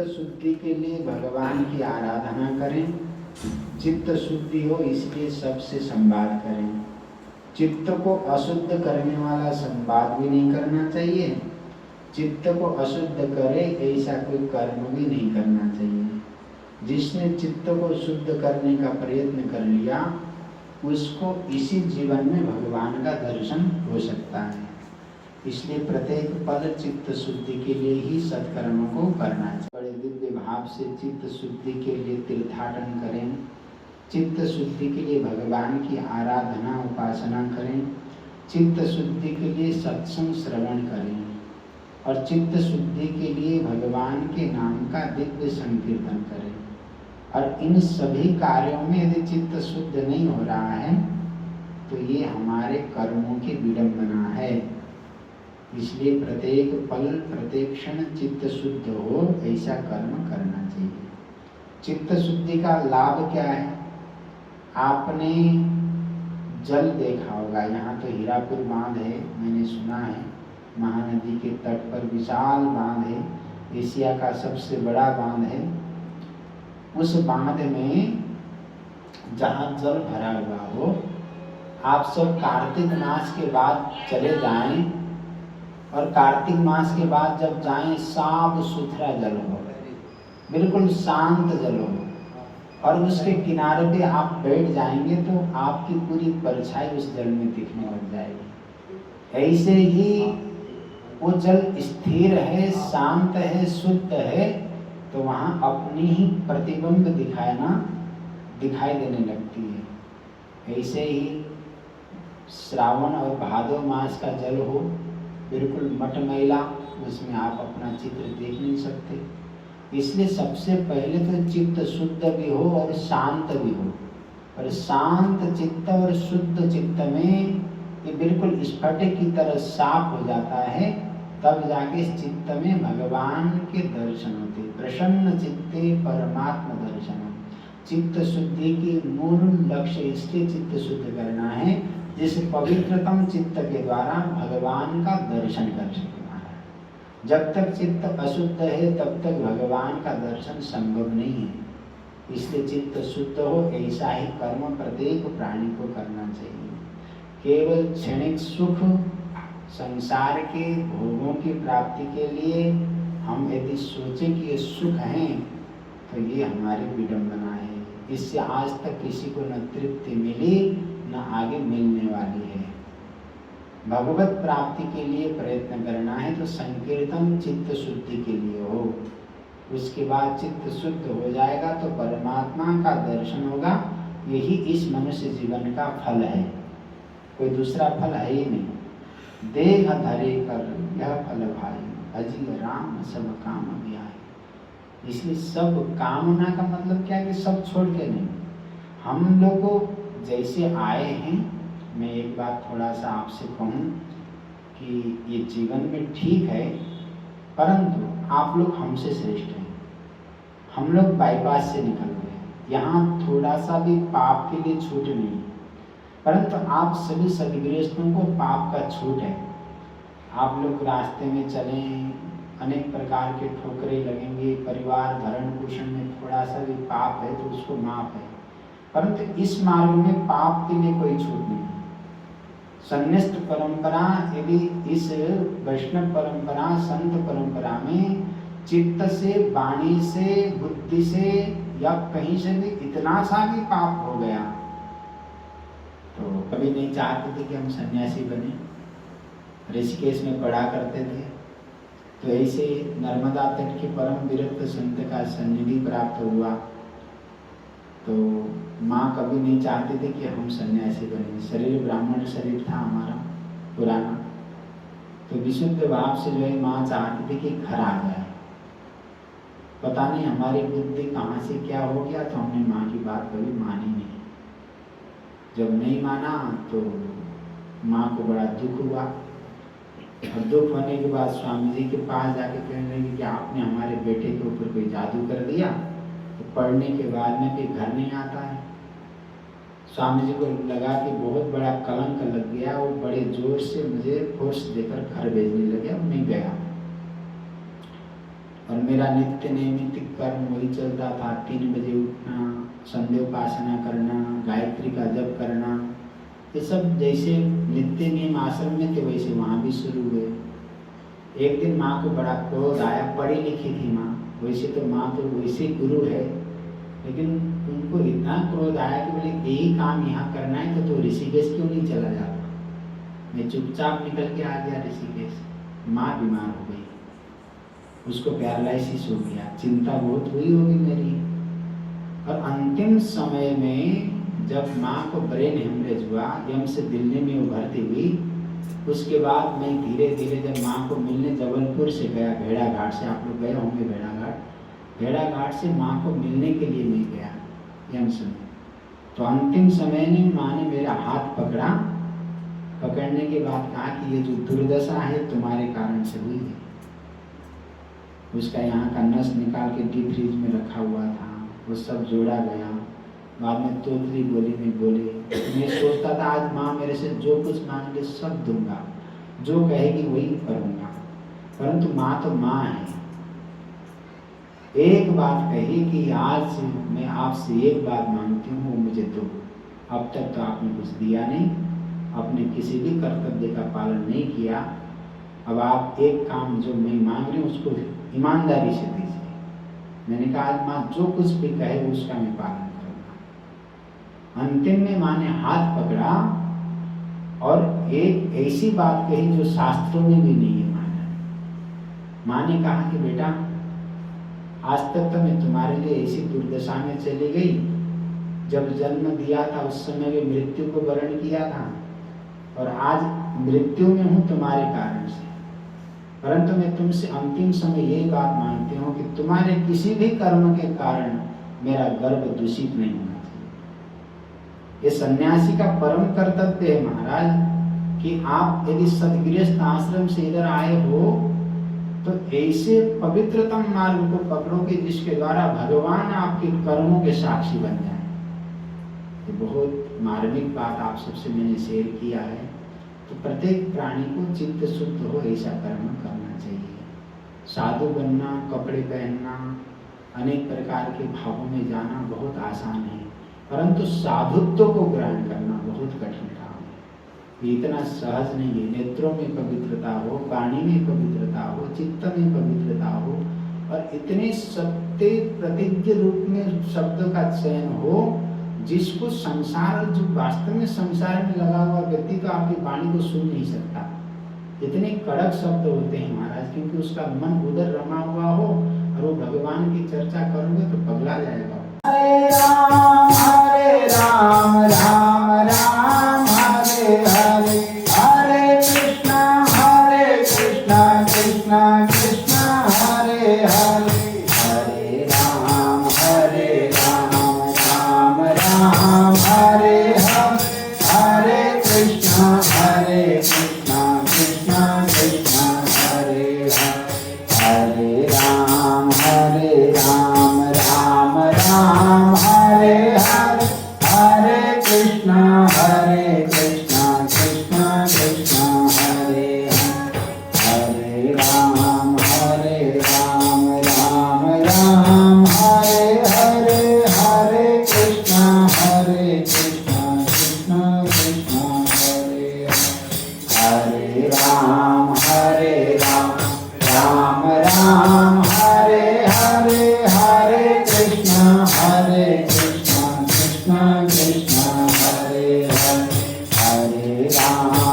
शुद्धि के लिए भगवान की आराधना करें। चित्त शुद्धि हो इसलिए सबसे संवाद करें। चित्त को अशुद्ध करने वाला संवाद भी नहीं करना चाहिए, चित्त को अशुद्ध करे ऐसा कोई कर्म भी नहीं करना चाहिए। जिसने चित्त को शुद्ध करने का प्रयत्न कर लिया उसको इसी जीवन में भगवान का दर्शन हो सकता है। इसलिए प्रत्येक पल चित्त शुद्धि के लिए ही सत्कर्म को करना चाहिए। बड़े दिव्य भाव से चित्त शुद्धि के लिए तीर्थाटन करें, चित्त शुद्धि के लिए भगवान की आराधना उपासना करें, चित्त शुद्धि के लिए सत्संग श्रवण करें और चित्त शुद्धि के लिए भगवान के नाम का दिव्य संकीर्तन करें। और इन सभी कार्यों में यदि चित्त शुद्ध नहीं हो रहा है तो ये हमारे कर्मों की विडंबना है। इसलिए प्रत्येक पल प्रत्येक क्षण चित्त शुद्ध हो ऐसा कर्म करना चाहिए। चित्त शुद्धि का लाभ क्या है? आपने जल देखा होगा, यहाँ तो हीरापुर बांध है, मैंने सुना है महानदी के तट पर विशाल बांध है, एशिया का सबसे बड़ा बांध है। उस बांध में जहाँ जल भरा हुआ हो, आप सब कार्तिक मास के बाद चले जाएं और कार्तिक मास के बाद जब जाएं साफ सुथरा जल हो, बिल्कुल शांत जल हो और उसके किनारे पे आप बैठ जाएंगे तो आपकी पूरी परछाई उस जल में दिखने लग जाएगी। ऐसे ही वो जल स्थिर है, शांत है, शुद्ध है तो वहाँ अपनी ही प्रतिबिंब दिखाई देने लगती है। ऐसे ही श्रावण और भादो मास का जल हो, बिल्कुल मटमैला, उसमें आप अपना चित्र देख नहीं सकते। इसलिए सबसे पहले तो चित्त शुद्ध भी हो और शांत भी हो। और शांत चित्त और शुद्ध चित्त में ये बिल्कुल स्फटिक की तरह साफ हो जाता है, तब जाके इस चित्त में भगवान के दर्शन होते। प्रसन्न चित्ते परमात्मा दर्शन। चित्त शुद्धि की मूल लक्ष्य इसलिए चित्त शुद्ध करना है जिस पवित्रतम चित्त के द्वारा भगवान का दर्शन कर सके। जब तक चित्त अशुद्ध है तब तक भगवान का दर्शन संभव नहीं है। इसलिए चित्त शुद्ध हो ऐसा ही कर्म प्रत्येक प्राणी को करना चाहिए। केवल क्षणिक सुख, संसार के भोगों की प्राप्ति के लिए हम यदि सोचें कि ये सुख हैं तो ये हमारी विडंबना है। इससे आज तक किसी को न तृप्ति मिली न आगे मिलने वाली है। भगवत प्राप्ति के लिए प्रयत्न करना है तो संकीर्तन चित्त शुद्धि के लिए हो। उसके बाद चित्त शुद्ध हो जाएगा तो परमात्मा का दर्शन होगा। यही इस मनुष्य जीवन का फल है, कोई दूसरा फल है ही नहीं। देह धरे कर यह फल भाई, अजी राम सब काम अभियाई। इसलिए सब कामना का मतलब क्या है कि सब छोड़ के नहीं। हम लोग को जैसे आए हैं, मैं एक बात थोड़ा सा आपसे कहूँ कि ये जीवन में ठीक है, परंतु आप लोग हमसे श्रेष्ठ हैं। हम लोग बाईपास से निकल गए, यहाँ थोड़ा सा भी पाप के लिए छूट नहीं है, परंतु आप सभी सदगृहस्थों को पाप का छूट है। आप लोग रास्ते में चलें, अनेक प्रकार के ठोकरे लगेंगे, परिवार भरण पोषण में थोड़ा सा भी पाप है तो उसको माफ है, परंतु इस मार्ग में पाप के लिए कोई छूट नहीं। संन्यास्त परंपरा, यदि इस वैष्णव परंपरा, संत परंपरा में चित्त से, वाणी से, बुद्धि से या कहीं से भी इतना सा भी पाप हो गया तो कभी नहीं चाहते थे कि हम सन्यासी बने। ऋषिकेश में पढ़ा करते थे तो ऐसे नर्मदा तट के परम विरक्त संत का सन्निधि प्राप्त हुआ तो माँ कभी नहीं चाहते थे कि हम सन्यासी बने। शरीर ब्राह्मण शरीर था हमारा पुराना, तो विशुद्ध भाव से जो है माँ चाहती थी कि घर आ जाए। पता नहीं हमारी बुद्धि कहाँ से क्या हो गया तो हमने माँ की बात कभी मानी नहीं। जब नहीं माना तो माँ को बड़ा दुख हुआ और दुख होने के बाद स्वामी जी के पास जाके कहने लगे कि आपने हमारे बेटे के ऊपर कोई जादू कर दिया, तो पढ़ने के बाद में भी घर नहीं आता है। स्वामी जी को लगा कि बहुत बड़ा कलंक लग गया। वो बड़े जोर से मुझे फोर्स देकर घर भेजने लगे, अब नहीं गया। और मेरा नित्य नैमित्तिक कर्म वही चलता था। 3 बजे उठना, संध्योपासना करना, गायत्री का जप करना, ये सब जैसे नित्य नियम आश्रम में थे वैसे वहाँ भी शुरू हुए। एक दिन माँ को बड़ा क्रोध आया, पढ़ी लिखी थी माँ, वैसे तो माँ तो वैसे गुरु है, लेकिन उनको इतना क्रोध आया कि बोले यही काम यहाँ करना है तो ऋषिकेश क्यों नहीं चला जाता। मैं चुपचाप निकल के आ गया ऋषिकेश। माँ बीमार हो गई, उसको पैरालिसिस हो गया, चिंता बहुत हुई होगी मेरी। और अंतिम समय में जब माँ को ब्रेन हेमरेज हुआ, यम से दिल्ली में वो भर्ती हुई, उसके बाद मैं धीरे धीरे जब माँ को मिलने जबलपुर से गया, भेड़ा घाट से, आप लोग गए होंगे भेड़ा घाट से माँ को मिलने के लिए मैं गया यम से। तो अंतिम समय में माँ ने मेरा हाथ पकड़ा, पकड़ने के बाद कहा कि ये जो दुर्दशा है तुम्हारे कारण से हुई है। उसका यहाँ का नस निकाल के डीप फ्रीज में रखा हुआ था, वो सब जोड़ा गया। बाद में तोतली बोली में बोले, मैं सोचता था आज माँ मेरे से जो कुछ मांगे सब दूंगा, जो कहेगी वही करूँगा, परंतु माँ तो माँ है। एक बात कही कि आज मैं आपसे एक बात मांगती हूँ, वो मुझे दो। अब तक तो आपने कुछ दिया नहीं, आपने किसी भी कर्तव्य का पालन नहीं किया, अब आप एक काम जो मैं मांग रही हूँ उसको ईमानदारी से दीजिए। मैंने कहा आज माँ जो कुछ भी कहे उसका मैं पालन करूँगा। अंतिम में माँ ने हाथ पकड़ा और एक ऐसी बात कही जो शास्त्रों में भी नहीं है माँ ने कहा कि बेटा आज तक तो मैं तुम्हारे लिए ऐसी दुर्दशा में चली गई, जब जन्म दिया था उस समय भी मृत्यु को वर्ण किया था, और आज मृत्यु में हूँ तुम्हारे कारण से। परंतु मैं तुमसे अंतिम समय यही बात मांगती हूँ कि तुम्हारे किसी भी कर्म के कारण मेरा गर्भ दूषित नहीं होना चाहिए। ये सन्यासी का परम कर्तव्य है महाराज कि आप यदि सदगृहस्थ आश्रम से इधर आए हो तो ऐसे पवित्रतम मार्ग को पकड़ोगे जिसके द्वारा भगवान आपके कर्मों के साक्षी बन जाए। ये बहुत मार्मिक बात आप सबसे मैंने शेयर किया है। तो प्रत्येक प्राणी को चित्त शुद्ध हो ऐसा कर्म करना चाहिए। साधु बनना, कपड़े पहनना, अनेक प्रकार के भावों में जाना बहुत आसान है, परंतु साधुत्व को ग्रहण करना बहुत कठिन काम है। इतना सहज नहीं है। नेत्रों में पवित्रता हो, वाणी में पवित्रता हो, चित्त में पवित्रता हो, और इतने सत्य प्रतिज्ञ रूप में शब्द का चयन हो जिसको संसार, जो वास्तव में संसार में लगा हुआ व्यक्ति तो आपकी वाणी को सुन नहीं सकता। इतने कड़क शब्द होते हैं महाराज, क्योंकि उसका मन उधर रमा हुआ हो और वो भगवान की चर्चा करोगे तो पगला जाएगा। हरे राम राम राम हरे हरे, हरे कृष्णा कृष्णा कृष्णा हरे हरे, हरे राम राम राम हरे हरे, हरे कृष्णा कृष्णा कृष्णा हरे हरे, हरे राम राम राम हरे हरे, हरे कृष्णा कृष्णा कृष्णा हरे हरे, हरे राम राम राम हरे हरे, हरे कृष्णा कृष्णा कृष्णा हरे हरे, हरे राम राम हरे हरे, हरे कृष्णा कृष्णा कृष्णा हरे हरे, हरे राम